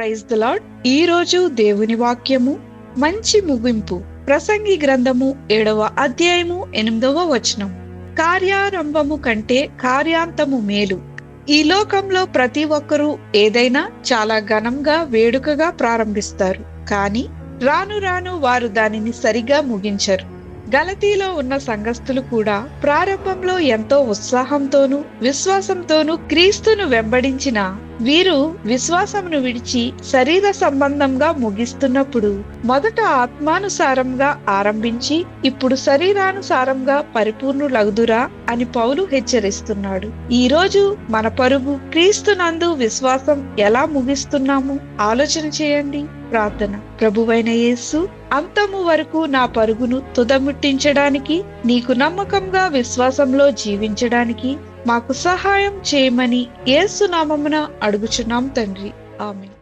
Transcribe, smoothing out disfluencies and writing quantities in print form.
Praise the lord. ఈ రోజు దేవుని వాక్యము మంచి ముగింపు. ప్రసంగి గ్రంథము 7వ అధ్యాయము 8వ వచనం. కార్యారంభము కంటే కార్యాంతము మేలు. ఈ లోకంలో ప్రతి ఒక్కరూ ఏదైనా చాలా ఘనంగా వేడుకగా ప్రారంభిస్తారు, కానీ రాను రాను వారు దానిని సరిగా ముగించరు. గలతీలో ఉన్న సంఘస్థులు కూడా ప్రారంభంలో ఎంతో ఉత్సాహంతోనూ విశ్వాసంతోనూ క్రీస్తును వెంబడించిన వీరు విశ్వాసమును విడిచి శరీర సంబంధంగా ముగిస్తున్నప్పుడు మొదట ఆత్మానుసారంగా ఆరంభించి ఇప్పుడు శరీరానుసారంగా పరిపూర్ణులగుదురా అని పౌలు హెచ్చరిస్తున్నాడు. ఈ రోజు మన పరుగు క్రీస్తునందు విశ్వాసం ఎలా ముగిస్తున్నాము ఆలోచన చేయండి. ప్రార్థన. ప్రభువైన యేసు, అంతము వరకు నా పరుగును తుదముట్టించడానికి, నీకు నమ్మకంగా విశ్వాసంలో జీవించడానికి మాకు సహాయం చేయమని యేసు నామమున అడుగుచున్నాం తండ్రి. ఆమేన్.